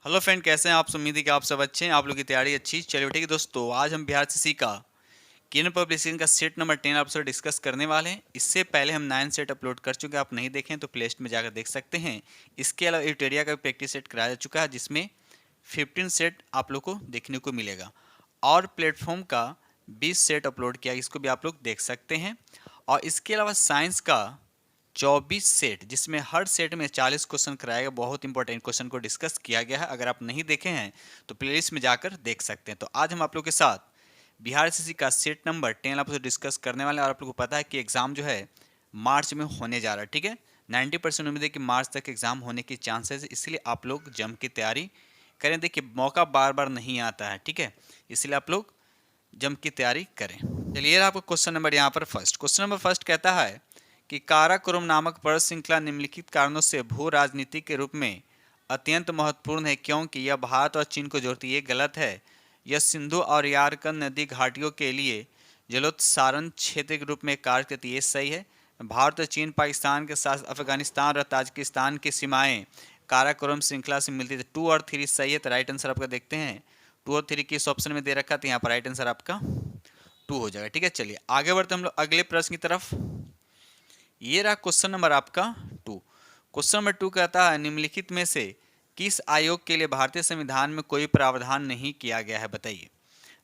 Hello friend, कैसे हैं आप? उम्मीद है कि आप सब अच्छे हैं, आप लोग की तैयारी अच्छी। चलिए ठीक है दोस्तों, आज हम बिहार सीसी का केंद्र पब्लिशिंग का सेट नंबर 10 आपसे डिस्कस करने वाले हैं। इससे पहले हम 9 सेट अपलोड कर चुके हैं, आप नहीं देखें तो प्ले लिस्ट में जाकर देख सकते हैं। इसके अलावा यूटेरिया का प्रैक्टिस सेट कराया जा चुका है, जिसमें 15 सेट आप लोग को देखने को मिलेगा, और प्लेटफॉर्म का 20 सेट अपलोड किया, इसको भी आप लोग देख सकते हैं। और इसके अलावा साइंस का 24 सेट, जिसमें हर सेट में 40 क्वेश्चन कराएगा। बहुत इंपॉर्टेंट क्वेश्चन को डिस्कस किया गया है, अगर आप नहीं देखे हैं तो प्लेलिस्ट में जाकर देख सकते हैं। तो आज हम आप लोग के साथ बिहार एसएससी का सेट नंबर 10 आप लोग डिस्कस करने वाले हैं। और आप लोग को पता है कि एग्जाम जो है मार्च में होने जा रहा है, ठीक है। 90% उम्मीद है कि मार्च तक एग्जाम होने की चांसेस है, इसलिए आप लोग जम की तैयारी करें। देखिए, मौका बार बार नहीं आता है, ठीक है, इसलिए आप लोग जम की तैयारी करें। चलिए, आपको क्वेश्चन नंबर यहाँ पर क्वेश्चन नंबर फर्स्ट कहता है कि काराकोरम नामक पर्वत श्रृंखला निम्नलिखित कारणों से भू राजनीति के रूप में अत्यंत महत्वपूर्ण है, क्योंकि यह भारत और चीन को जोड़ती है। ये गलत है। यह सिंधु और यारकन नदी घाटियों के लिए जलोत्सारण क्षेत्र के रूप में कार्य करती है। ये सही है। भारत और चीन, पाकिस्तान के साथ अफगानिस्तान और ताजिकिस्तान की सीमाएं काराकोरम श्रृंखला से मिलती है। 2 और 3 सही है, तो राइट आंसर आपका देखते हैं। 2 और 3 किस ऑप्शन में दे रखा था, यहाँ पर राइट आंसर आपका 2 हो जाएगा, ठीक है। चलिए आगे बढ़ते हम लोग अगले प्रश्न की तरफ। ये रहा क्वेश्चन नंबर आपका 2। क्वेश्चन नंबर 2 कहता है, निम्नलिखित में से किस आयोग के लिए भारतीय संविधान में कोई प्रावधान नहीं किया गया है, बताइए।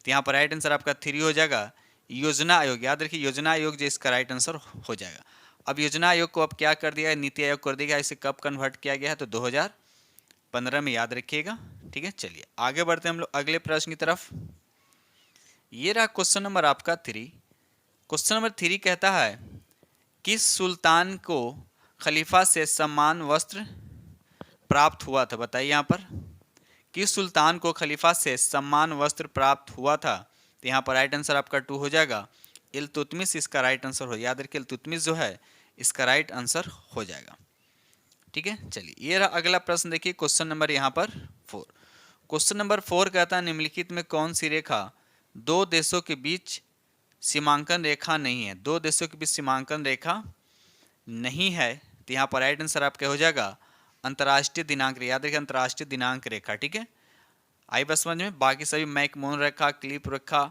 तो यहाँ पर राइट आंसर आपका 3 हो जाएगा, योजना आयोग। याद रखिए, योजना आयोग जो इसका राइट आंसर हो जाएगा। अब योजना आयोग को अब क्या कर दिया है, नीति आयोग कर दिया। इसे कब कन्वर्ट किया गया है, तो 2015 में, याद रखिएगा, ठीक है। चलिए आगे बढ़ते हैं हम लोग अगले प्रश्न की तरफ। ये रहा क्वेश्चन नंबर आपका 3। क्वेश्चन नंबर 3 कहता है, किस सुल्तान को खलीफा से सम्मान वस्त्र प्राप्त हुआ था, बताइए। यहाँ पर किस सुल्तान को खलीफा से सम्मान वस्त्र प्राप्त हुआ था, तो यहाँ पर राइट आंसर आपका 2 हो जाएगा। इल्तुतमिश इसका राइट आंसर हो, याद रखिए इल्तुतमिश जो है इसका राइट आंसर हो जाएगा, ठीक है। चलिए ये रहा अगला प्रश्न, देखिए क्वेश्चन नंबर यहाँ पर 4। क्वेश्चन नंबर 4 कहता है, निम्नलिखित में कौन सी रेखा दो देशों के बीच सीमांकन रेखा नहीं है। 2 देशों के बीच सीमांकन रेखा नहीं है, तो यहाँ पर राइट आंसर आपका हो जाएगा अंतर्राष्ट्रीय दिनांक रेखा। याद रखिए, अंतर्राष्ट्रीय दिनांक रेखा, ठीक है। आई बस समझ में। बाकी सभी मैकमोहन रेखा, क्लिप रेखा,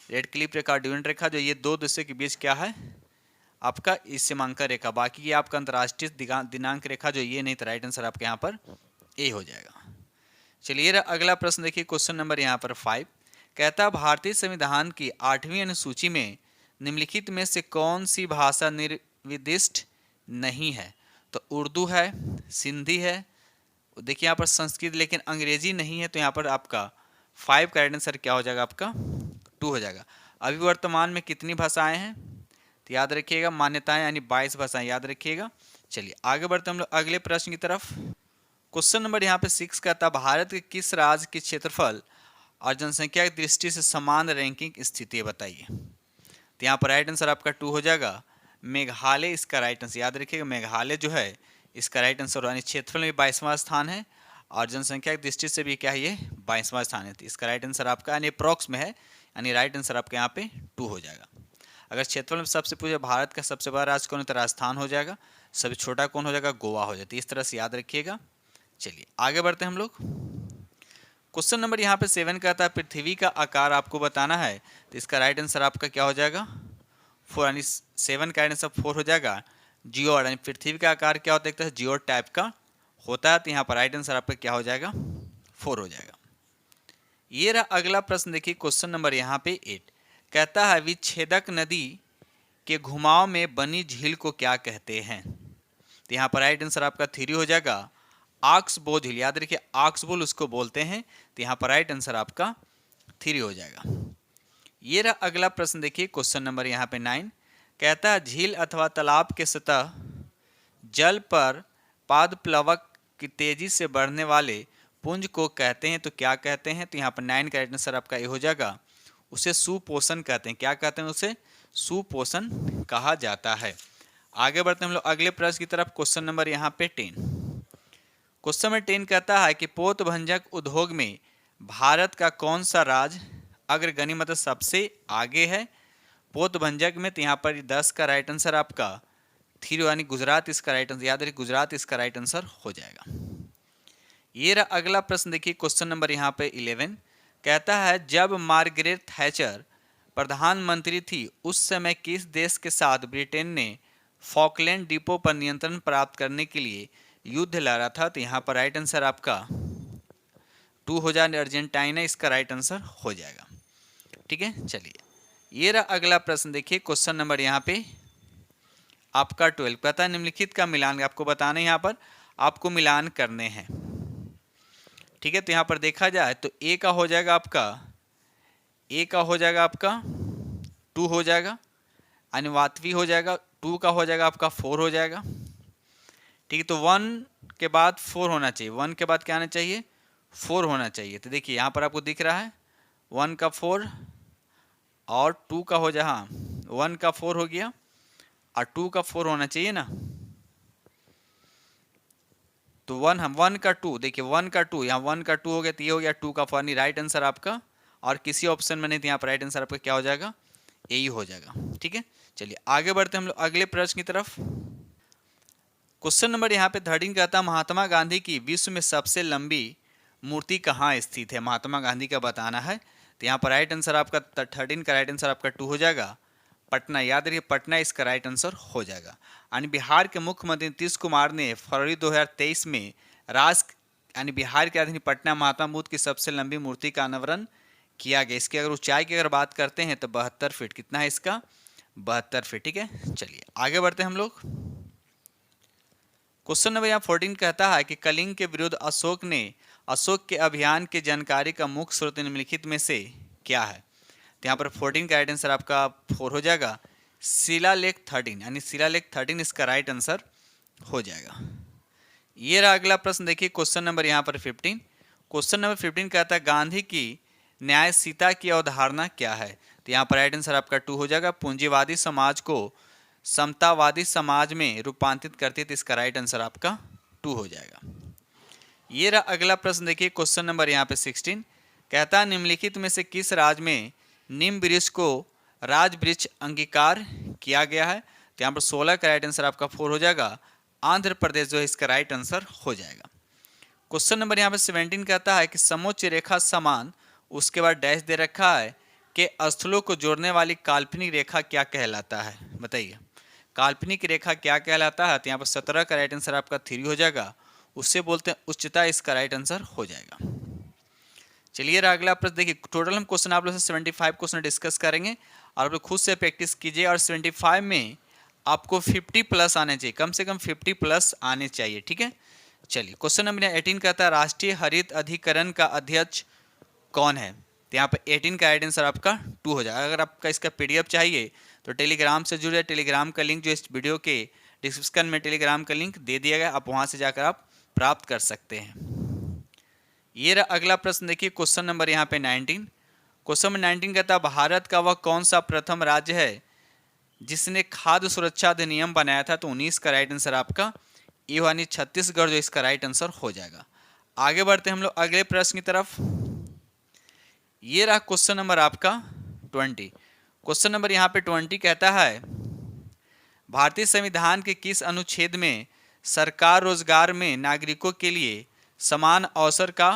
रेड क्लिप रेखा, ड्यूरेंट रेखा, जो ये 2 देशों के बीच क्या है आपका इस सीमांकन रेखा। बाकी ये आपका अंतर्राष्ट्रीय दिनांक रेखा जो ये नहीं, तो राइट आंसर आपके यहाँ पर ए हो जाएगा। चलिए अगला प्रश्न देखिए, क्वेश्चन नंबर यहाँ पर 5 कहता है, भारतीय संविधान की 8वीं अनुसूची में निम्नलिखित में से कौन सी भाषा निर्दिष्ट नहीं है। तो उर्दू है, सिंधी है, देखिए यहाँ पर संस्कृत, लेकिन अंग्रेजी नहीं है। तो यहाँ पर आपका 5 का राइट आंसर क्या हो जाएगा, आपका 2 हो जाएगा। अभी वर्तमान में कितनी भाषाएं हैं, तो याद रखिएगा मान्यताएं यानी 22 भाषाएं, याद रखिएगा। चलिए आगे बढ़ते हम लोग अगले प्रश्न की तरफ। क्वेश्चन नंबर यहाँ पे 6 कहता है, भारत के किस राज्य के क्षेत्रफल और जनसंख्या की दृष्टि से समान रैंकिंग स्थिति है, बताइए। तो यहाँ पर राइट आंसर आपका 2 हो जाएगा, मेघालय इसका राइट आंसर। याद रखिएगा मेघालय जो है इसका राइट आंसर, यानी क्षेत्रफल में 22वां स्थान है और जनसंख्या की दृष्टि से भी क्या है, ये 22वां स्थान है। तो इसका राइट आंसर आपका यानी अप्रॉक्स में है, यानी राइट आंसर आपका यहाँ पे 2 हो जाएगा। अगर क्षेत्रफल में सबसे पूछे भारत का सबसे बड़ा राज्य कौन है, तो राजस्थान हो जाएगा। सबसे छोटा कौन हो जाएगा, गोवा हो जाता है। इस तरह से याद रखिएगा। चलिए आगे बढ़ते हैं हम लोग। क्वेश्चन नंबर यहाँ पे 7 कहता है, पृथ्वी का आकार आपको बताना है। तो इसका राइट आंसर आपका क्या हो जाएगा, 4, यानी 7 का राइट आंसर 4 हो जाएगा। जियोड, यानी पृथ्वी का आकार क्या होता है, एक तरह जियोड टाइप का होता है। तो यहाँ पर राइट आंसर आपका क्या हो जाएगा, 4 हो जाएगा। ये रहा अगला प्रश्न, देखिए क्वेश्चन नंबर यहाँ पे 8 कहता है, विच्छेदक नदी के घुमाव में बनी झील को क्या कहते हैं। तो यहाँ पर राइट आंसर आपका 3 हो जाएगा, ऑक्सबो झील। याद रखिए ऑक्सबो उसको बोलते हैं। तो यहाँ पर राइट आंसर आपका 3 हो जाएगा। ये रहा अगला प्रश्न, देखिए क्वेश्चन नंबर यहाँ पे 9 कहता है, झील अथवा तालाब के सतह जल पर पादप्लवक की तेजी से बढ़ने वाले पुंज को कहते हैं, तो क्या कहते हैं। तो यहाँ पर 9 का राइट आंसर आपका ये हो जाएगा, उसे सुपोषण कहते हैं। क्या कहते हैं, उसे सुपोषण कहा जाता है। आगे बढ़ते हैं हम लोग अगले प्रश्न की तरफ। क्वेश्चन नंबर यहाँ पे 10। क्वेश्चन नंबर 10 कहता है कि पोतभंजक उद्योग में भारत का कौन सा राज्य अग्रगण्य, मतलब सबसे आगे है पोतभंजक में। तो यहाँ पर 10 का राइट आंसर आपका 3, यानी गुजरात इसका राइट आंसर। याद रखिए गुजरात इसका राइट आंसर हो जाएगा। ये रहा अगला प्रश्न, देखिए क्वेश्चन नंबर यहाँ पे 11 कहता है जब मार्गरेट थैचर प्रधानमंत्री थी उस समय किस देश के साथ ब्रिटेन ने फॉकलैंड द्वीपों पर नियंत्रण प्राप्त करने के लिए युद्ध लड़ा था? तो यहाँ पर राइट आंसर आपका 2 हो जाए अर्जेंटीना, इसका राइट आंसर हो जाएगा। ठीक है, चलिए ये रहा अगला प्रश्न, देखिए क्वेश्चन नंबर यहाँ पे आपका 12 पता है निम्नलिखित का मिलान आपको बताना है, यहाँ पर आपको मिलान करने हैं। ठीक है, तो यहाँ पर देखा जाए तो ए का हो जाएगा आपका 2 हो जाएगा, अनुवातवी हो जाएगा, 2 का हो जाएगा आपका 4 हो जाएगा। ठीक है, तो 1 के बाद 4 होना चाहिए, 1 के बाद क्या आना चाहिए? 4 होना चाहिए। तो देखिए यहाँ पर आपको दिख रहा है 1 का 4 और 2 का हो जाए, हाँ 1 का 4 हो गया और 2 का 4 होना चाहिए ना। तो 1 का 2, देखिए 1 का 2, यहाँ 1 का 2 हो गया, तो ये हो गया 2 का 4, नहीं राइट आंसर आपका, और किसी ऑप्शन में नहीं, तो यहाँ पर राइट आंसर आपका क्या हो जाएगा? यही हो जाएगा। ठीक है, चलिए आगे बढ़ते हैं हम लोग अगले प्रश्न की तरफ। क्वेश्चन नंबर यहाँ पे 13 कहता है महात्मा गांधी की विश्व में सबसे लंबी मूर्ति कहाँ स्थित है? महात्मा गांधी का बताना है। तो यहाँ पर राइट आंसर आपका 13 का राइट आंसर आपका 2 हो जाएगा, पटना, याद रखिए पटना इसका राइट आंसर हो जाएगा। यानी बिहार के मुख्यमंत्री नीतीश कुमार ने फरवरी 2023 में यानी बिहार की राजधानी पटना महात्मा बुद्ध की सबसे लंबी मूर्ति का अनावरण किया गया। इसकी अगर ऊंचाई की अगर बात करते हैं तो 72 फीट, कितना है इसका? 72 फीट। ठीक है, चलिए आगे बढ़ते हैं हम लोग। क्वेश्चन नंबर यहाँ 14 कहता है कि कलिंग के विरुद्ध अशोक के अभियान की जानकारी का मुख्य स्रोत निम्नलिखित में से क्या है? तो यहाँ पर 14 का राइट आंसर आपका 4 हो जाएगा, शिलालेख 13, यानी शिलालेख 13 इसका राइट आंसर हो जाएगा। ये रहा अगला प्रश्न, देखिए क्वेश्चन नंबर यहाँ पर 15। क्वेश्चन नंबर 15 कहता है गांधी की न्यायशीलता की अवधारणा क्या है? तो यहाँ पर राइट आंसर आपका 2 हो जाएगा, पूंजीवादी समाज को समतावादी समाज में रूपांतरित करती है, तो इसका राइट आंसर आपका 2 हो जाएगा। ये रहा अगला प्रश्न, देखिए क्वेश्चन नंबर यहाँ पे 16 कहता है निम्नलिखित में से किस राज्य में नीम वृक्ष को राज वृक्ष अंगीकार किया गया है? तो यहाँ पर 16 का राइट आंसर आपका 4 हो जाएगा, आंध्र प्रदेश जो है इसका राइट आंसर हो जाएगा। क्वेश्चन नंबर यहाँ पे 17 कहता है कि समोच्च रेखा समान, उसके बाद डैश दे रखा है कि स्थलों को जोड़ने वाली काल्पनिक रेखा क्या कहलाता है? बताइए काल्पनिक रेखा क्या कहलाता है? तो यहाँ पर 17 का राइट आंसर आपका 3 हो जाएगा, उससे बोलते हैं उच्चता, इसका राइट आंसर हो जाएगा। चलिए अगला प्रश्न, देखिए टोटल हम क्वेश्चन आप लोग से 75 क्वेश्चन डिस्कस करेंगे और आप लोग खुद से प्रैक्टिस कीजिए, और 75 में आपको 50 प्लस आने चाहिए, कम से कम 50 प्लस आने चाहिए। ठीक है, चलिए क्वेश्चन नंबर 18 कहता है राष्ट्रीय हरित अधिकरण का अध्यक्ष कौन है? तो यहाँ पर 18 का राइट आंसर आपका 2 हो जाएगा। अगर आपका इसका PDF चाहिए तो टेलीग्राम से जुड़े, टेलीग्राम का लिंक जो इस वीडियो के डिस्क्रिप्शन में टेलीग्राम का लिंक दे दिया गया, आप वहाँ से जाकर आप प्राप्त कर सकते हैं। ये रहा अगला प्रश्न, देखिए क्वेश्चन नंबर यहाँ पे 19। क्वेश्चन नंबर 19 कहता है भारत का वह कौन सा प्रथम राज्य है जिसने खाद्य सुरक्षा अधिनियम बनाया था? तो 19 का राइट आंसर आपका ये यानी छत्तीसगढ़ जो इसका राइट आंसर हो जाएगा। आगे बढ़ते हैं हम लोग अगले प्रश्न की तरफ। ये रहा क्वेश्चन नंबर आपका 20। क्वेश्चन नंबर यहाँ पे 20 कहता है भारतीय संविधान के किस अनुच्छेद में सरकार रोजगार में नागरिकों के लिए समान अवसर का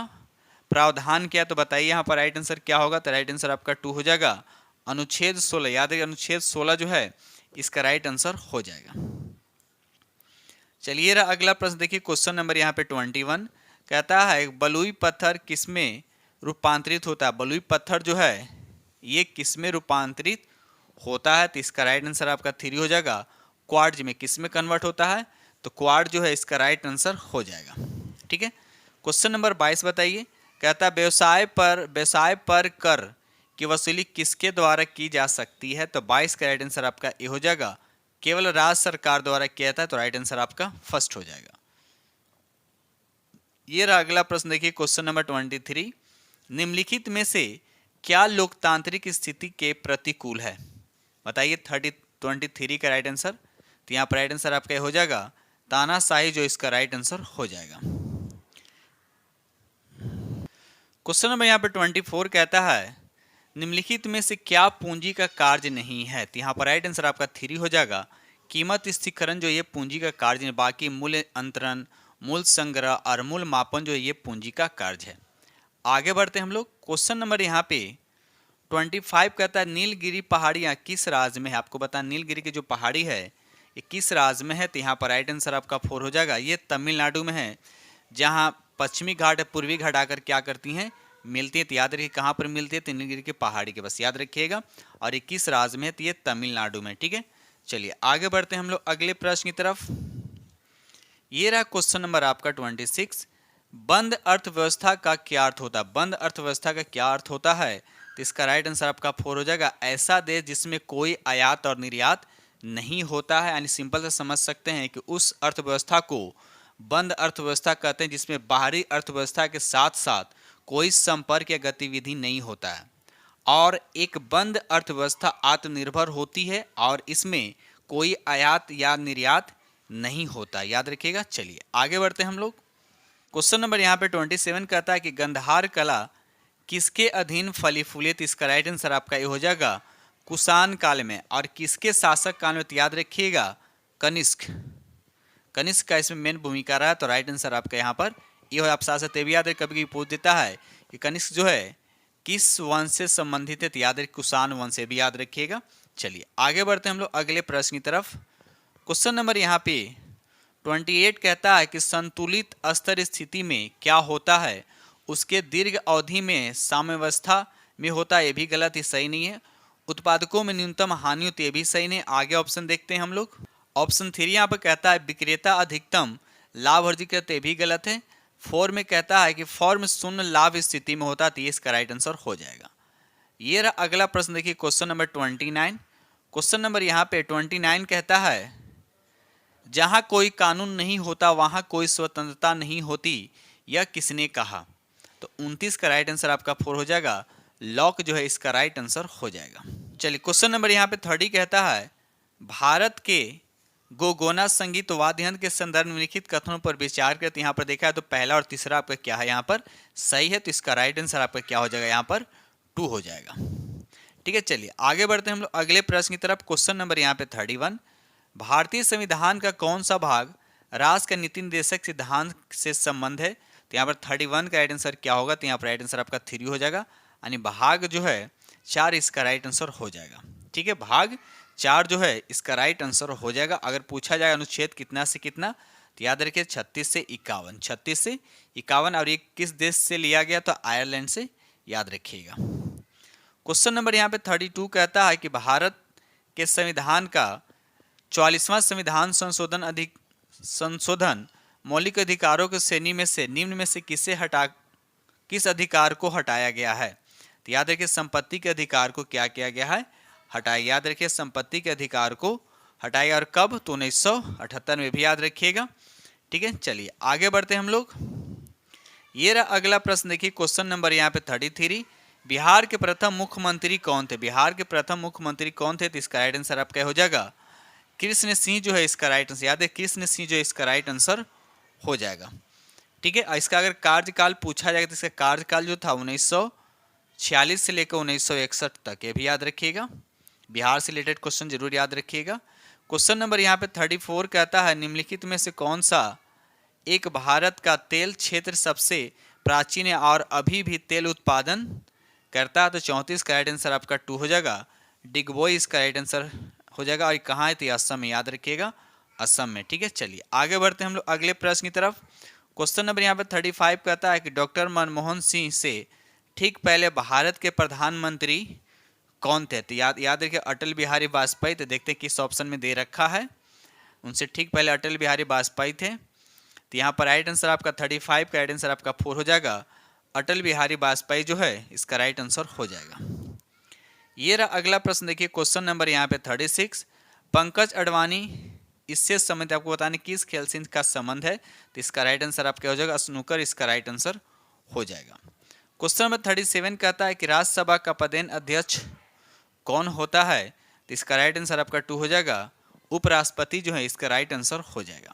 प्रावधान किया? तो बताइए यहाँ पर राइट आंसर क्या होगा? तो राइट आंसर आपका 2 हो जाएगा, अनुच्छेद 16, याद रखिए अनुच्छेद 16 जो है इसका राइट आंसर हो जाएगा। चलिए रहा अगला प्रश्न, देखिए क्वेश्चन नंबर यहाँ पे 21 कहता है बलुई पत्थर किसमें रूपांतरित होता है? बलुई पत्थर जो है ये किसमें रूपांतरित होता है? तो इसका राइट आंसर आपका 3 हो जाएगा, क्वार्ट्ज में। किसमें कन्वर्ट होता है? तो क्वार्ट्ज जो है इसका राइट आंसर हो जाएगा। ठीक है, क्वेश्चन नंबर 22 बताइए, कहता है व्यवसाय पर कर की वसूली किसके द्वारा की जा सकती है? तो 22 का राइट आंसर आपका ए हो जाएगा, केवल राज्य सरकार द्वारा किया जाता है, तो राइट आंसर आपका फर्स्ट हो जाएगा। ये रहा अगला प्रश्न, देखिए क्वेश्चन नंबर 23 निम्नलिखित में से क्या लोकतांत्रिक स्थिति के प्रतिकूल है? बताइए 23 का राइट आंसर। तो यहाँ पर राइट आंसर आपका हो जाएगा तानाशाही जो इसका राइट आंसर हो जाएगा। क्वेश्चन नंबर यहाँ पर 24 कहता है निम्नलिखित में से क्या पूंजी का कार्य नहीं है? तो यहाँ पर राइट आंसर आपका 3 हो जाएगा, कीमत स्थिरीकरण जो ये पूंजी का कार्य है, बाकी मूल्य अंतरण, मूल संग्रह और मूल मापन जो है ये पूंजी का कार्य है। आगे बढ़ते हैं हम लोग। क्वेश्चन नंबर यहाँ पे 25 कहता है नीलगिरी पहाड़ियाँ किस राज्य में है। आपको बता नीलगिरी की जो पहाड़ी है ये किस राज्य में है, तो यहाँ पर राइट आंसर आपका 4 हो जाएगा। ये तमिलनाडु में है, जहाँ पश्चिमी घाट है पूर्वी घाट आकर क्या करती हैं, मिलती है। तो याद रखिए कहाँ पर मिलती है, तो नीलगिरी की पहाड़ी के, बस याद रखिएगा। और ये किस राज्य में है, तो ये तमिलनाडु में। ठीक है, चलिए आगे बढ़ते हैं हम लोग अगले प्रश्न की तरफ। ये रहा क्वेश्चन नंबर आपका 26। बंद अर्थव्यवस्था का क्या अर्थ होता है। बंद अर्थव्यवस्था का क्या अर्थ होता है, तो इसका राइट आंसर आपका 4 हो जाएगा। ऐसा देश जिसमें कोई आयात और निर्यात नहीं होता है, यानी सिंपल से समझ सकते हैं कि उस अर्थव्यवस्था को बंद अर्थव्यवस्था कहते हैं जिसमें बाहरी अर्थव्यवस्था के साथ साथ कोई संपर्क या गतिविधि नहीं होता है। और एक बंद अर्थव्यवस्था आत्मनिर्भर होती है और इसमें कोई आयात या निर्यात नहीं होता, याद रखिएगा। चलिए आगे बढ़ते हैं हम लोग। क्वेश्चन नंबर यहाँ पे 27 कहता है कि गंधार कला किसके अधीन फली फूले, तो इसका राइट आंसर आपका ये हो जाएगा कुषाण काल में। और किसके शासक काल में, तो याद रखिएगा कनिष्क। कनिष्क का इसमें मेन भूमिका रहा, तो राइट आंसर आपका यहाँ पर ये हो। आप साथ साथ ये भी याद रखिए, कभी कभी पूछ देता है कि कनिष्क जो है किस वंश से संबंधित है, तो याद रखिए कुषाण वंश से भी याद रखिएगा। चलिए आगे बढ़ते हैं हम लोग अगले प्रश्न की तरफ। क्वेश्चन नंबर यहाँ पे 28 कहता है कि संतुलित स्तर स्थिति में क्या होता है, उसके दीर्घ अवधि में साम्यावस्था में होता है, ये भी गलत, ही सही नहीं है। उत्पादकों में न्यूनतम हानि होती है, ये भी सही नहीं। आगे ऑप्शन देखते हैं हम लोग। ऑप्शन 3 यहाँ पर कहता है विक्रेता अधिकतम लाभ अर्जित करते, ये भी गलत है। 4 में कहता है कि फॉर्म शून्य लाभ स्थिति में होता है, तो ये इसका राइट आंसर हो जाएगा। ये रहा अगला प्रश्न, देखिए क्वेश्चन नंबर 29। क्वेश्चन नंबर यहाँ पे 29 कहता है जहां कोई कानून नहीं होता वहां कोई स्वतंत्रता नहीं होती, यह किसने कहा। तो 29 का राइट आंसर आपका 4 हो जाएगा। लॉक जो है इसका राइट आंसर हो जाएगा। चलिए क्वेश्चन नंबर यहाँ पे 30 कहता है भारत के गोगोना संगीत वाद्य यंत्र के संदर्भ में लिखित कथनों पर विचार करते। यहाँ पर देखा है तो पहला और तीसरा आपका क्या है, यहाँ पर सही है, तो इसका राइट आंसर आपका क्या हो जाएगा, यहाँ पर 2 हो जाएगा। ठीक है, चलिए आगे बढ़ते हैं हम लोग अगले प्रश्न की तरफ। क्वेश्चन नंबर यहाँ पे 31। भारतीय संविधान का कौन सा भाग राष्ट्र का नीति निर्देशक सिद्धांत से संबंध है, तो यहाँ पर 31 का राइट आंसर क्या होगा, तो यहाँ पर राइट आंसर आपका 3 हो जाएगा। यानी भाग जो है 4 इसका राइट आंसर हो जाएगा। ठीक है, भाग 4 जो है इसका राइट आंसर हो जाएगा। अगर पूछा जाए अनुच्छेद कितना से कितना, तो याद रखिए 36 से 51, 36 से 51। और ये किस देश से लिया गया, तो आयरलैंड से, याद रखिएगा। क्वेश्चन नंबर यहाँ पे 32 कहता है कि भारत के संविधान का 44वां संविधान संशोधन मौलिक अधिकारों की श्रेणी में से निम्न में से किस अधिकार को हटाया गया है, तो याद रखिए संपत्ति के अधिकार को क्या किया गया है, हटाया। याद रखिए संपत्ति के अधिकार को हटाया, और कब, तो 1978 में भी याद रखिएगा। ठीक है, चलिए आगे बढ़ते हैं हम लोग। ये रहा अगला प्रश्न, देखिए क्वेश्चन नंबर यहाँ पे 33। बिहार के प्रथम मुख्यमंत्री कौन थे। बिहार के प्रथम मुख्यमंत्री कौन थे, तो इसका राइट आंसर आपका हो जाएगा कृष्ण सिंह जो है इसका राइट आंसर। याद है कृष्ण सिंह जो है इसका राइट आंसर हो जाएगा। ठीक है, इसका अगर कार्यकाल पूछा जाएगा तो इसका कार्यकाल जो था 1946 से लेकर 1961 तक, ये भी याद रखिएगा। बिहार से रिलेटेड क्वेश्चन जरूर याद रखिएगा। क्वेश्चन नंबर यहाँ पे 34 कहता है निम्नलिखित में से कौन सा एक भारत का तेल क्षेत्र सबसे प्राचीन है और अभी भी तेल उत्पादन करता है, तो 34 का राइट आंसर आपका 2 हो जाएगा। डिगबोई इसका राइट आंसर हो जाएगा। और कहाँ है, तो असम में, याद रखिएगा असम में। ठीक है, चलिए आगे बढ़ते हैं हम लोग अगले प्रश्न की तरफ। क्वेश्चन नंबर यहाँ पे 35 कहता है कि डॉक्टर मनमोहन सिंह से ठीक पहले भारत के प्रधानमंत्री कौन थे, तो याद रखिए अटल बिहारी वाजपेयी। तो देखते हैं किस ऑप्शन में दे रखा है, उनसे ठीक पहले अटल बिहारी वाजपेयी थे। तो यहाँ पर राइट आंसर आपका 35 का राइट आंसर आपका 4 हो जाएगा। अटल बिहारी वाजपेयी जो है इसका राइट आंसर हो जाएगा। ये रहा अगला प्रश्न, देखिए क्वेश्चन नंबर यहाँ पे 36। पंकज अडवाणी इससे संबंधित आपको बताने किस खेल से इनका संबंध है, तो इसका राइट आंसर आपका हो जाएगा स्नूकर, इसका राइट आंसर हो जाएगा। क्वेश्चन नंबर 37 कहता है कि राज्यसभा का पदेन अध्यक्ष कौन होता है, तो इसका राइट आंसर आपका 2 हो जाएगा। उपराष्ट्रपति जो है इसका राइट आंसर हो जाएगा।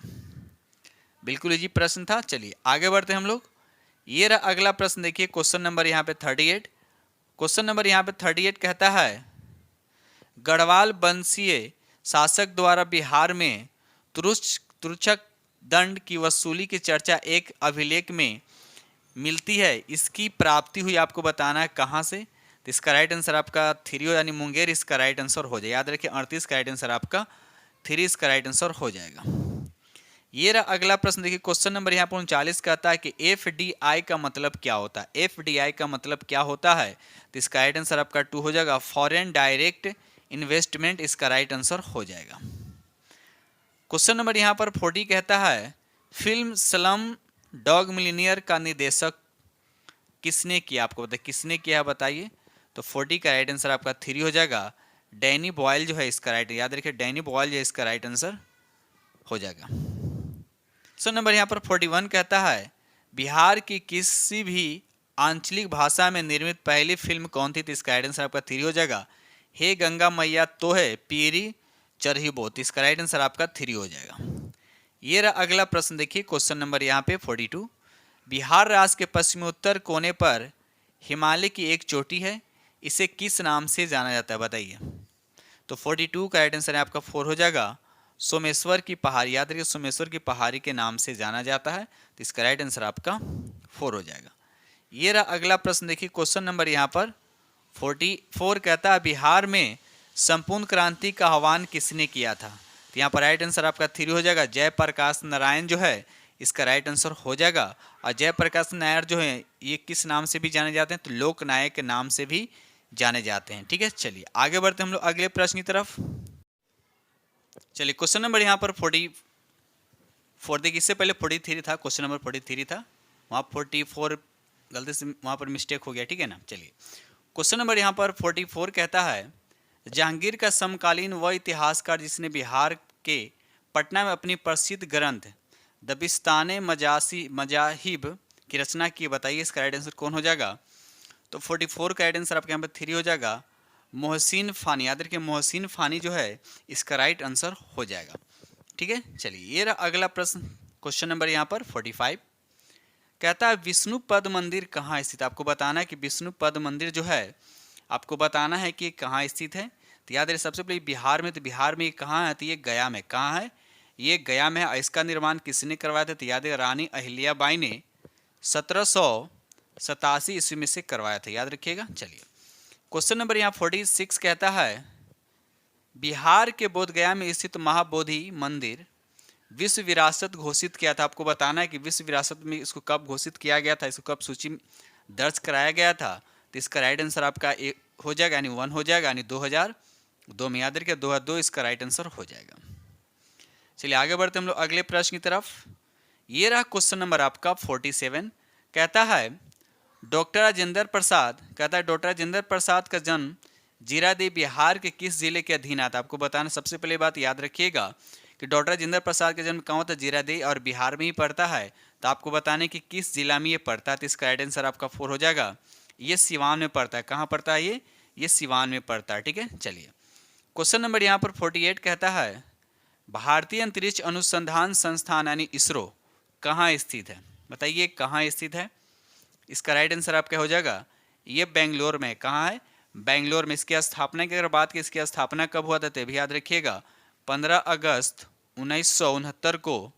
बिल्कुल इजी प्रश्न था। चलिए आगे बढ़ते हैं हम लोग। ये रहा अगला प्रश्न, देखिए क्वेश्चन नंबर यहाँ पे 38। क्वेश्चन नंबर यहाँ पे 38 कहता है गढ़वाल वंशीय शासक द्वारा बिहार में तुरुष्क दंड की वसूली की चर्चा एक अभिलेख में मिलती है, इसकी प्राप्ति हुई आपको बताना है कहाँ से। तो इसका राइट आंसर आपका 3 हो, यानी मुंगेर इसका राइट आंसर हो जाएगा। याद रखिए 38 का राइट आंसर आपका 3 इसका राइट आंसर हो जाएगा। ये रहा अगला प्रश्न, देखिए क्वेश्चन नंबर यहाँ पर 39 कहता है कि FDI का मतलब क्या होता है। FDI का मतलब क्या होता है, तो इसका राइट आंसर आपका 2 हो जाएगा। फॉरेन डायरेक्ट इन्वेस्टमेंट इसका राइट आंसर हो जाएगा। क्वेश्चन नंबर यहाँ पर 40 कहता है फिल्म स्लम डॉग मिलियनेयर का निर्देशक किसने किया, आपको बताइए किसने किया बताइए। तो 40 का राइट आंसर आपका 3 हो जाएगा। डैनी बॉयल जो है इसका राइट, याद रखिए डैनी बॉयल जो है इसका राइट आंसर हो जाएगा। क्वेश्चन नंबर यहाँ पर 41 कहता है बिहार की किसी भी आंचलिक भाषा में निर्मित पहली फिल्म कौन थी, तो इसका राइट आंसर आपका 3 हो जाएगा। हे गंगा मैया तो है पीरी चरही बोत, इसका राइट आंसर आपका 3 हो जाएगा। ये रहा अगला प्रश्न, देखिए क्वेश्चन नंबर यहाँ पे 42। बिहार राज्य के पश्चिमी उत्तर कोने पर हिमालय की एक चोटी है, इसे किस नाम से जाना जाता है बताइए। तो 42 का राइट आंसर आपका 4 हो जाएगा। सोमेश्वर की पहाड़ी, याद रखिए सोमेश्वर की पहाड़ी के नाम से जाना जाता है, तो इसका राइट आंसर आपका 4 हो जाएगा। ये रहा अगला प्रश्न, देखिए क्वेश्चन नंबर यहाँ पर 44 कहता है बिहार में संपूर्ण क्रांति का आह्वान किसने किया था, तो यहाँ पर राइट आंसर आपका 3 हो जाएगा। जयप्रकाश नारायण जो है इसका राइट आंसर हो जाएगा। और जयप्रकाश नारायण जो है ये किस नाम से भी जाने जाते हैं, तो लोक नायक के नाम से भी जाने जाते हैं। ठीक है, चलिए आगे बढ़ते हम लोग अगले प्रश्न की तरफ। चलिए क्वेश्चन नंबर यहाँ पर 44, देखिए इससे पहले 43 था, क्वेश्चन नंबर 43 था, वहाँ 44 गलती से वहाँ पर मिस्टेक हो गया, ठीक है ना। चलिए क्वेश्चन नंबर यहाँ पर 44 कहता है जहांगीर का समकालीन वह इतिहासकार जिसने बिहार के पटना में अपनी प्रसिद्ध ग्रंथ दबिस्ताने मजाहिब की रचना की, बताइए इसका राइट आंसर कौन हो जाएगा। तो 44 का राइट आंसर आपके यहाँ पर 3 हो जाएगा। मोहसिन फ़ानी, याद रखिए मोहसिन फ़ानी जो है इसका राइट आंसर हो जाएगा। ठीक है, चलिए ये रहा अगला प्रश्न, क्वेश्चन नंबर यहाँ पर 45 कहता है विष्णुपद मंदिर कहाँ स्थित है, आपको बताना है कि विष्णुपद मंदिर जो है आपको बताना है कि कहाँ स्थित है। तो याद रहे सबसे पहले बिहार में, तो बिहार में ये कहाँ है, तो ये गया में, कहाँ है, ये गया में है। इसका निर्माण किसने करवाया था, तो याद है रानी अहिल्याबाई ने 1787 ईस्वी में से करवाया था, याद रखिएगा। चलिए क्वेश्चन नंबर यहाँ 46 कहता है बिहार के बोधगया में स्थित महाबोधि मंदिर विश्व विरासत घोषित किया था, आपको बताना है कि विश्व विरासत में इसको कब घोषित किया गया था, इसको कब सूची में दर्ज कराया गया था। तो इसका राइट आंसर आपका हो जाएगा, यानी 1 हो जाएगा, यानी 2002 में, याद रखिए 2002 इसका राइट आंसर हो जाएगा। चलिए आगे बढ़ते हम लोग अगले प्रश्न की तरफ। ये रहा क्वेश्चन नंबर आपका 47 कहता है डॉक्टर राजेंद्र प्रसाद, कहता है डॉक्टर राजेंद्र प्रसाद का जन्म जीरादेई बिहार के किस जिले के अधीन आता है, आपको बताना सबसे पहले बात याद रखिएगा कि डॉक्टर राजेंद्र प्रसाद का जन्म कहाँ होता है, जीरादेई और बिहार में ही पड़ता है। तो आपको बताने कि किस जिला में ये पड़ता है, तो इसका राइट आंसर आपका 4 हो जाएगा। ये सिवान में पड़ता है, कहाँ पड़ता है ये सिवान में पड़ता है। ठीक है, चलिए क्वेश्चन नंबर यहाँ पर 48 कहता है भारतीय अंतरिक्ष अनुसंधान संस्थान यानी इसरो कहाँ स्थित है, बताइए कहाँ स्थित है। इसका राइट आंसर आपका हो जाएगा ये बेंगलोर में, कहाँ है, बेंगलोर में। इसकी स्थापना की अगर बात की, इसकी स्थापना कब हुआ था, तो भी याद रखिएगा 15 अगस्त 1969 को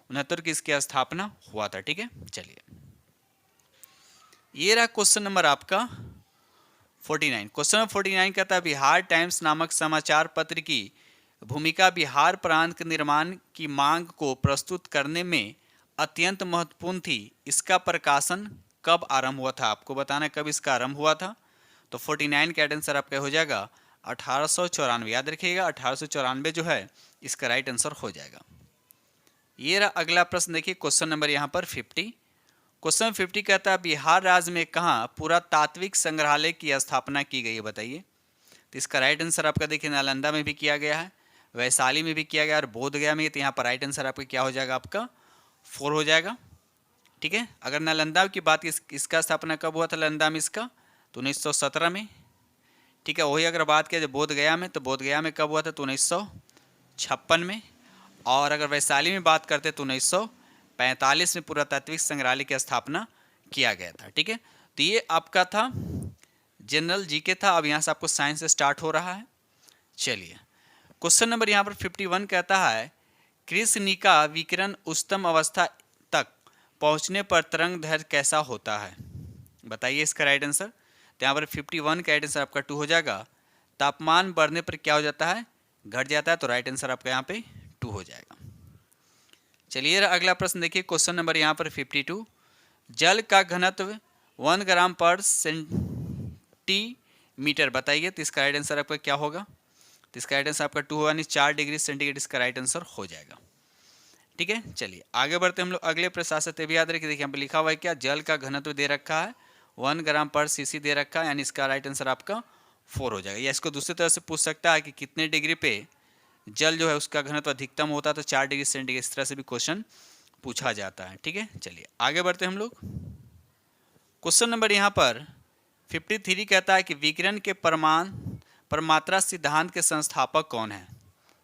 69 की इसकी स्थापना हुआ था। ठीक है, चलिए ये रहा क्वेश्चन नंबर आपका 49। क्वेश्चन नंबर 49 कहता है बिहार टाइम्स नामक समाचार पत्र की भूमिका बिहार प्रांत के निर्माण की मांग को प्रस्तुत करने में अत्यंत महत्वपूर्ण थी, इसका प्रकाशन कब आरंभ हुआ था, आपको बताना कब इसका आरंभ हुआ था। तो 49 का आंसर आपका हो जाएगा 1894, याद रखिएगा 1894 जो है इसका राइट आंसर हो जाएगा। ये रहा अगला प्रश्न, देखिए क्वेश्चन नंबर यहाँ पर 50। क्वेश्चन 50 कहता है बिहार राज्य में कहाँ पुरातात्विक संग्रहालय की स्थापना की गई है, बताइए। तो इसका राइट आंसर आपका देखिए नालंदा में भी किया गया है, वैशाली में भी किया गया और बोधगया में, तो यहाँ पर राइट आंसर आपका क्या हो जाएगा, आपका 4 हो जाएगा। ठीक है, अगर नालंदा की बात इसका स्थापना कब हुआ था नालंदा में इसका, तो 1917 में। ठीक है, वही अगर बात किया बोधगया में, तो बोधगया में कब हुआ था, तो 1956 में। और अगर वैशाली में बात करते तो 1945 में पुरातात्विक संग्रहालय की स्थापना किया गया था। ठीक है, तो ये आपका था जनरल जीके था। अब यहाँ से आपको साइंस से स्टार्ट हो रहा है। चलिए क्वेश्चन नंबर यहाँ पर 51 कहता है कृष्णिका विकिरण उच्चतम अवस्था तक पहुंचने पर तरंग दैर्घ्य कैसा होता है? बताइए इसका राइट आंसर। तो यहाँ पर 51 का राइट आंसर आपका 2 हो जाएगा। तापमान बढ़ने पर क्या हो जाता है? घट जाता है। तो राइट आंसर आपका यहाँ पे 2 हो जाएगा। चलिए अगला प्रश्न देखिए, क्वेश्चन नंबर यहाँ पर 52। जल का घनत्व 1 ग्राम पर सेंटीमीटर बताइए। तो इसका राइट आंसर आपका क्या होगा? तो इसका राइट आंसर आपका 2 होगा, यानी 4 डिग्री सेंटीग्रेड इसका राइट आंसर हो जाएगा। ठीक है, चलिए आगे बढ़ते हम लोग अगले प्रश्न से। भी याद रखिए, देखिए यहाँ पे लिखा हुआ है क्या, जल का घनत्व दे रखा है 1 ग्राम पर सीसी दे रखा है, यानी इसका राइट आंसर आपका 4 हो जाएगा। या इसको दूसरी तरह से पूछ सकता है कि कितने डिग्री पे जल जो है उसका घनत्व अधिकतम होता है, तो 4 डिग्री सेंटीग्रेड, इस तरह से भी क्वेश्चन पूछा जाता है। ठीक है, चलिए आगे बढ़ते हम लोग। क्वेश्चन नंबर यहाँ पर 53 कहता है कि विकिरण के परमात्रा सिद्धांत के संस्थापक कौन है?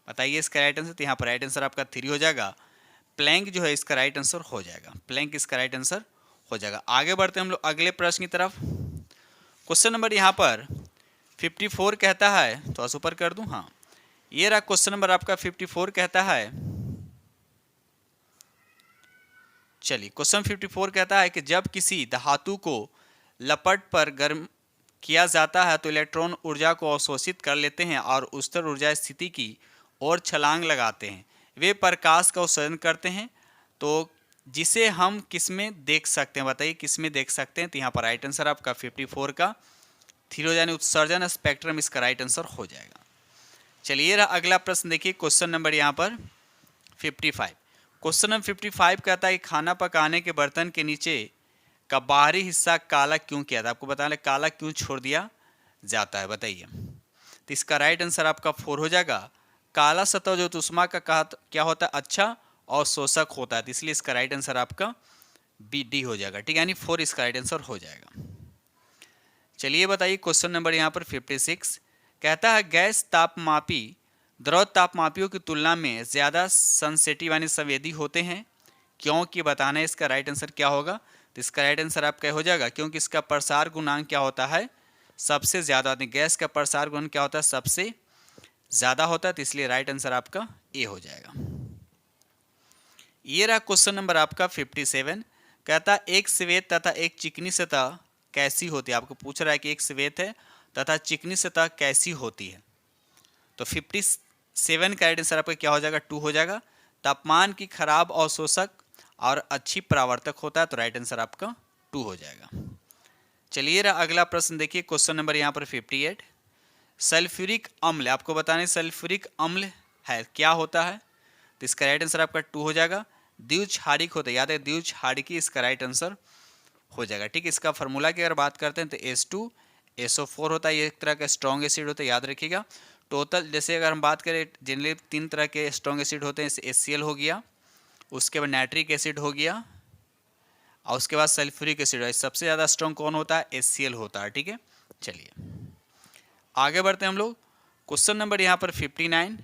बताइए इसका राइट आंसर। तो यहाँ पर राइट आंसर आपका 3 हो जाएगा। प्लैंक जो है इसका राइट आंसर हो जाएगा। प्लैंक इसका राइट आंसर हो जाएगा। आगे बढ़ते हम लोग अगले प्रश्न की तरफ। क्वेश्चन नंबर यहाँ पर 54 कहता है, तो ऊपर कर दूं, हाँ ये रहा क्वेश्चन नंबर आपका 54 कहता है। चलिए क्वेश्चन 54 कहता है कि जब किसी धातु को लपट पर गर्म किया जाता है तो इलेक्ट्रॉन ऊर्जा को अवशोषित कर लेते हैं और उच्चतर ऊर्जा स्थिति की ओर छलांग लगाते हैं। वे प्रकाश का उत्सर्जन करते हैं, तो जिसे हम किस में देख सकते हैं? बताइए किस में देख सकते हैं? तो यहाँ पर राइट आंसर आपका 54 का 3 हो जाए, उत्सर्जन स्पेक्ट्रम इसका राइट आंसर हो जाएगा। चलिए रहा अगला प्रश्न देखिए, क्वेश्चन नंबर यहाँ पर 55। क्वेश्चन नंबर 55 कहता है कि खाना पकाने के बर्तन के नीचे का बाहरी हिस्सा काला क्यों किया था? आपको बताना काला क्यों छोड़ दिया जाता है, बताइए। तो इसका राइट आंसर आपका 4 हो जाएगा। काला सतह जो ऊष्मा का क्या होता है? अच्छा और शोषक होता है, तो इसलिए इसका राइट आंसर आपका डी हो जाएगा। ठीक है, यानी 4 इसका राइट आंसर हो जाएगा। चलिए बताइए क्वेश्चन नंबर यहाँ पर 56 कहता है गैस तापमापी द्रव तापमापियों की तुलना में ज़्यादा सेंसिटिव यानी संवेदी होते हैं, क्योंकि बताना है इसका राइट आंसर क्या होगा? तो इसका राइट आंसर आपका हो जाएगा क्योंकि इसका प्रसार गुणांक क्या होता है? सबसे ज़्यादा। गैस का प्रसार गुणांक क्या होता है? सबसे ज़्यादा होता है, तो इसलिए राइट आंसर आपका ए हो जाएगा। ये रहा क्वेश्चन नंबर आपका 57 कहता है एक श्वेत तथा एक चिकनी सतह कैसी होती है? आपको पूछ रहा है कि एक श्वेत है तथा चिकनी सतह कैसी होती है। तो 57 का राइट आंसर आपका क्या हो जाएगा? 2 हो जाएगा। तापमान की खराब अवशोषक और अच्छी परावर्तक होता है, तो राइट आंसर आपका 2 हो जाएगा। चलिए रहा अगला प्रश्न देखिए, क्वेश्चन नंबर यहाँ पर 58 सल्फ्यूरिक अम्ल, आपको बताने सल्फ्यूरिक अम्ल है क्या होता है? तो इसका राइट आंसर आपका 2 हो जाएगा। द्विक्षारिक होता है, याद है द्विक्षारिकी इसका राइट आंसर हो जाएगा। ठीक है, इसका फार्मूला की अगर बात करते हैं तो H2SO4 होता है, ये एक तरह का स्ट्रॉन्ग एसिड होता है, याद रखिएगा। टोटल जैसे अगर हम बात करें जनरली 3 तरह के स्ट्रॉन्ग एसिड होते हैं, HCl हो गया, उसके बाद नाइट्रिक एसिड हो गया और उसके बाद सल्फ्यूरिक एसिड है। सबसे ज़्यादा स्ट्रॉन्ग कौन होता है? HCl होता है। ठीक है, चलिए आगे बढ़ते हैं हम लोग। क्वेश्चन नंबर यहाँ पर 59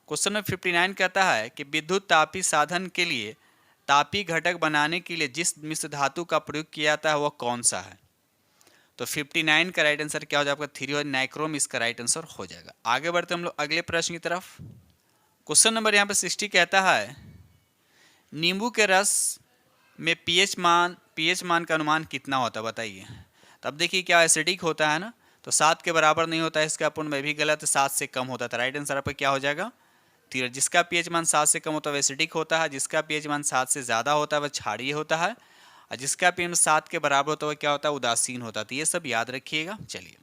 क्वेश्चन नंबर 59 कहता है कि विद्युत तापी साधन के लिए तापी घटक बनाने के लिए जिस मिश्र धातु का प्रयोग किया जाता है वह कौन सा है? तो 59 का राइट आंसर क्या हो जाएगा? 3 और नाइक्रोम इसका राइट आंसर हो जाएगा। आगे बढ़ते हम लोग अगले प्रश्न की तरफ। क्वेश्चन नंबर यहाँ पर 60 कहता है नींबू के रस में पीएच मान का अनुमान कितना होता है? बताइए। तब देखिए क्या एसिडिक होता है ना, तो 7 के बराबर नहीं होता है, इसका पूर्ण में भी गलत है, 7 से कम होता है। राइट आंसर आपका क्या हो जाएगा? 3। जिसका पीएच मान 7 से कम होता है वह एसिडिक होता है, जिसका पीएच मान 7 से ज़्यादा होता है वह क्षारीय होता है, और जिसका पीएच 7 के बराबर होता है वह क्या होता है? उदासीन होता है। तो ये सब याद रखिएगा। चलिए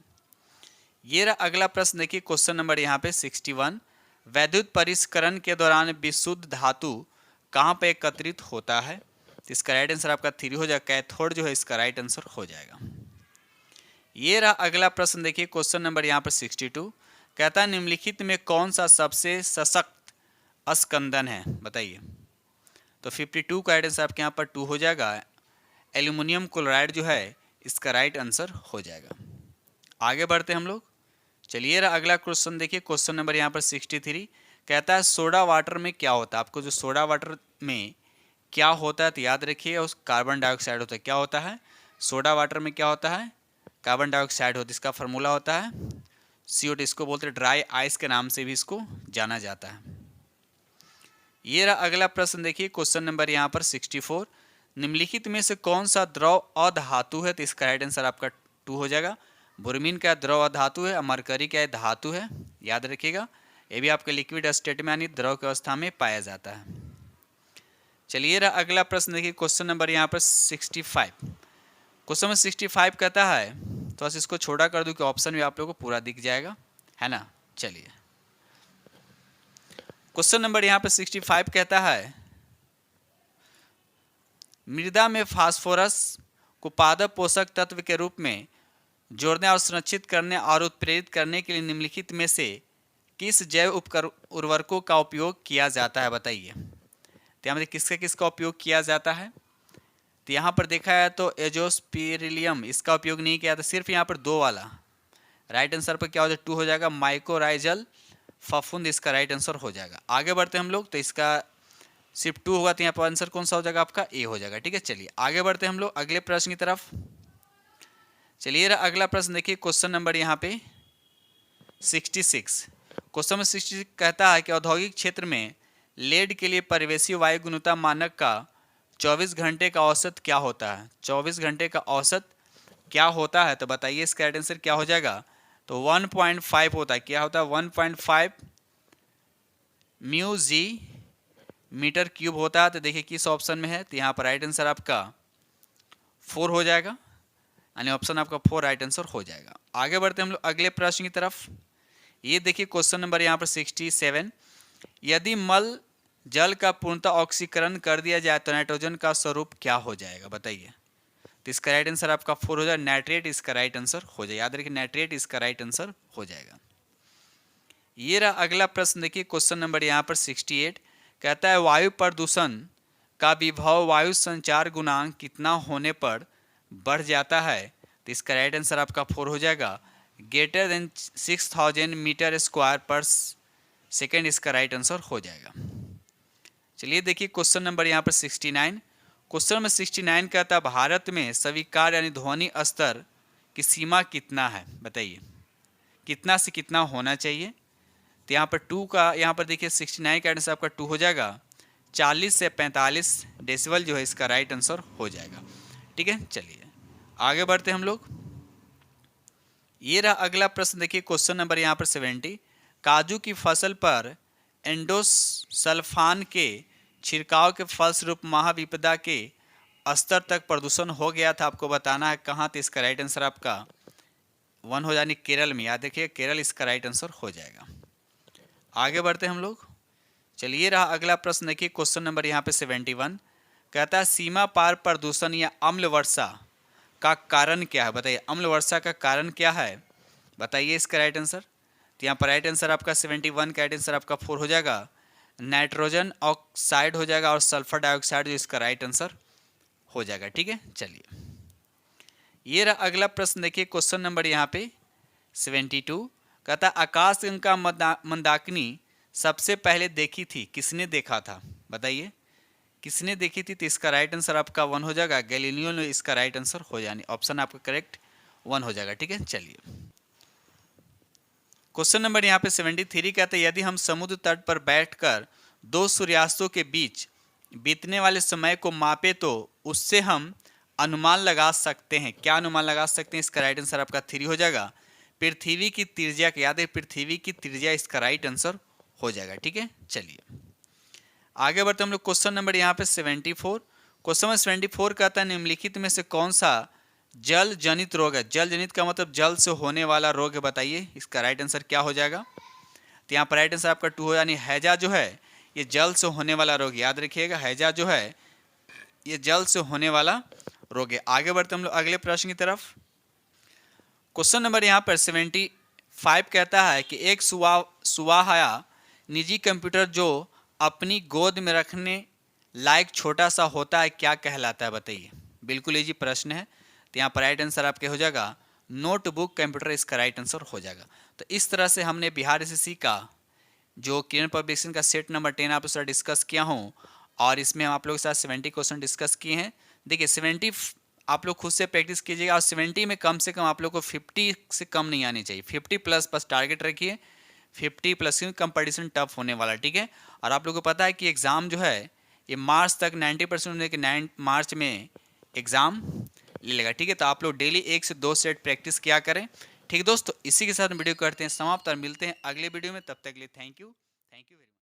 ये रहा अगला प्रश्न देखिए, क्वेश्चन नंबर यहाँ पे 61 वैद्युत परिष्करण के दौरान विशुद्ध धातु कहाँ पे एकत्रित होता है? तो इसका राइट आंसर आपका 3 हो जाएगा। कैथोड जो है इसका राइट आंसर हो जाएगा। ये रहा अगला प्रश्न देखिए, क्वेश्चन नंबर यहाँ पर 62 कहता है निम्नलिखित में कौन सा सबसे सशक्त अस्कंदन है? बताइए। तो 52 का राइट आंसर आपके यहाँ पर 2 हो जाएगा। एल्यूमिनियम क्लोराइड जो है इसका राइट आंसर हो जाएगा। आगे बढ़ते हम लोग। चलिए रहा अगला क्वेश्चन देखिए, क्वेश्चन नंबर यहाँ पर 63 कहता है सोडा वाटर में क्या होता है? आपको जो सोडा वाटर में क्या होता है तो याद रखिए उस कार्बन डाइऑक्साइड होता है। क्या होता है? सोडा वाटर में क्या होता है? कार्बन डाइऑक्साइड होता है। इसका फार्मूला होता है CO2, इसको बोलते हैं ड्राई आइस के नाम से भी इसको जाना जाता है। ये रहा अगला प्रश्न, देखिए क्वेश्चन नंबर यहाँ पर 64। निम्नलिखित में से कौन सा द्रव अधातु है? तो इसका राइट आंसर आपका 2 हो जाएगा। ब्रोमीन क्या द्रव अधातु है, मरकरी क्या है धातु है, याद रखिएगा। ये भी आपके लिक्विड स्टेट में यानी द्रव की अवस्था में पाया जाता है। चलिए रहा अगला प्रश्न, देखिए क्वेश्चन नंबर यहाँ पर 65। क्वेश्चन नंबर 65 कहता है, तो बस इसको छोटा कर दूं कि ऑप्शन भी आप लोगों को पूरा दिख जाएगा, है ना। चलिए क्वेश्चन नंबर यहाँ पर 65 कहता है, मृदा में फास्फोरस को पादप पोषक तत्व के रूप में जोड़ने और संरक्षित करने और उत्प्रेरित करने के लिए निम्नलिखित में से किस जैव उर्वरकों का उपयोग किया जाता है? बताइए। तो यहाँ पर किसका उपयोग किया जाता है? तो यहाँ पर देखा है तो एजोस्पिरिलियम, इसका उपयोग नहीं किया था, सिर्फ यहाँ पर 2 वाला। राइट आंसर पर क्या हो जाएगा? 2 हो जाएगा। माइकोराइजल फफूंद इसका राइट आंसर हो जाएगा। आगे बढ़ते हम लोग, तो इसका सिर्फ 2 होगा, तो यहाँ पर आंसर कौन सा हो जाएगा? आपका ए हो जाएगा। ठीक है, चलिए आगे बढ़ते हम लोग अगले प्रश्न की तरफ। चलिए अगला प्रश्न देखिए, क्वेश्चन नंबर यहाँ पे 66। क्वेश्चन नंबर 66 कहता है कि औद्योगिक क्षेत्र में लेड के लिए परिवेशीय वायु गुणवत्ता मानक का 24 घंटे का औसत क्या होता है? 24 घंटे का औसत क्या होता है? तो बताइए इसका राइट आंसर क्या हो जाएगा? तो 1.5 होता है। क्या होता है? 1.5 म्यू जी मीटर क्यूब होता है। तो देखिए किस ऑप्शन में है, तो यहाँ पर राइट आंसर आपका 4 हो जाएगा, यानी ऑप्शन आपका 4 राइट आंसर हो जाएगा। आगे बढ़ते हम लोग अगले प्रश्न की तरफ। ये देखिए क्वेश्चन नंबर यहाँ पर 67। यदि मल जल का पूर्णतः ऑक्सीकरण कर दिया जाए तो नाइट्रोजन का स्वरूप क्या हो जाएगा? बताइए। तो इसका राइट आंसर आपका 4 हो जाएगा। नाइट्रेट इसका राइट आंसर हो जाएगा। याद रखिए नाइट्रेट इसका राइट आंसर हो जाएगा। ये रहा अगला प्रश्न, देखिए क्वेश्चन नंबर यहाँ पर 68 कहता है, वायु प्रदूषण का विभव वायु संचार गुणांक कितना होने पर बढ़ जाता है? तो इसका राइट आंसर आपका 4 हो जाएगा। ग्रेटर देन 6000 मीटर स्क्वायर पर सेकेंड इसका राइट आंसर हो जाएगा। चलिए देखिए क्वेश्चन नंबर यहाँ पर 69। क्वेश्चन नंबर 69 कहता है, भारत में स्वीकार्य यानी ध्वनि स्तर की सीमा कितना है? बताइए कितना से कितना होना चाहिए? तो यहाँ पर 2 का, यहाँ पर देखिए 69 का आंसर आपका 2 हो जाएगा। 40 से 45 डेसिबल जो है इसका राइट आंसर हो जाएगा। ठीक है, चलिए आगे बढ़ते हम लोग। ये रहा अगला प्रश्न, देखिए क्वेश्चन नंबर यहाँ पर 70। काजू की फसल पर एंडोसल्फान के छिड़काव के फलस्वरूप महाविपदा के स्तर तक प्रदूषण हो गया था। आपको बताना है कहाँ। तो इसका राइट आंसर आपका 1 हो जाए, केरल में। याद रखिए केरल इसका राइट आंसर हो जाएगा। आगे बढ़ते हम लोग। चलिए रहा अगला प्रश्न, देखिए क्वेश्चन नंबर यहाँ पे 71 कहता है, सीमा पार प्रदूषण या अम्ल वर्षा का कारण क्या है? बताइए अम्ल वर्षा का कारण क्या है? बताइए इसका राइट आंसर। तो यहाँ पर राइट आंसर आपका 71 का राइट आंसर आपका 4 हो जाएगा। नाइट्रोजन ऑक्साइड हो जाएगा और सल्फर डाइऑक्साइड जो इसका राइट आंसर हो जाएगा। ठीक है, चलिए ये रहा अगला प्रश्न, देखिए क्वेश्चन नंबर यहाँ पे 72 कहता, आकाशगंगा मंदाकिनी सबसे पहले देखी थी, किसने देखा था? बताइए किसने देखी थी? तो इसका राइट आंसर आपका 1 हो जाएगा। गैलीलियो ने इसका राइट आंसर हो जाए, ऑप्शन आपका करेक्ट 1 हो जाएगा। ठीक है, चलिए क्वेश्चन नंबर यहाँ पे 73 कहते हैं, यदि हम समुद्र तट पर बैठकर 2 सूर्यास्तों के बीच बीतने वाले समय को मापे तो उससे हम अनुमान लगा सकते हैं। क्या अनुमान लगा सकते हैं? इसका राइट आंसर आपका 3 हो जाएगा। पृथ्वी की त्रिज्या, याद है पृथ्वी की त्रिज्या इसका राइट आंसर हो जाएगा। ठीक है, चलिए आगे बढ़ते हम लोग। क्वेश्चन नंबर यहाँ पे 74। क्वेश्चन नंबर 74 कहता है, निम्नलिखित में से कौन सा जल जनित रोग है? जल जनित का मतलब जल से होने वाला रोग है। बताइए इसका राइट आंसर क्या हो जाएगा? तो यहाँ पर राइट आंसर आपका 2 हो, यानी हैजा जो है ये जल से होने वाला रोग। याद रखिएगा हैजा जो है ये जल से होने वाला रोग है। आगे बढ़ते हम लोग अगले प्रश्न की तरफ। क्वेश्चन नंबर यहाँ पर 75 कहता है कि एक सुवाहाया निजी कंप्यूटर जो अपनी गोद में रखने लायक छोटा सा होता है क्या कहलाता है? बताइए। बिल्कुल इजी प्रश्न है। तो यहाँ पर राइट आंसर आपके हो जाएगा नोटबुक कंप्यूटर इसका राइट आंसर हो जाएगा। तो इस तरह से हमने बिहार एसएससी का जो किरण पब्लिकेशन का सेट नंबर 10 आप उसका डिस्कस किया हूँ, और इसमें हम आप लोगों के साथ 70 क्वेश्चन डिस्कस किए हैं। देखिए 70 आप लोग खुद से प्रैक्टिस कीजिएगा, और 70 में कम से कम आप लोग को 50 से कम नहीं आनी चाहिए। 50 प्लस बस टारगेट रखिए। 50 प्लस क्योंकि कंपटीशन टफ होने वाला है, ठीक है। और आप लोगों को पता है कि एग्ज़ाम जो है ये मार्च तक 90% होने के 9 मार्च में एग्ज़ाम ले लेगा, ठीक है। तो आप लोग डेली 1 से 2 सेट प्रैक्टिस किया करें, ठीक है दोस्तों। इसी के साथ वीडियो करते हैं समाप्त और मिलते हैं अगले वीडियो में। तब तक के लिए थैंक यू वेरी मच।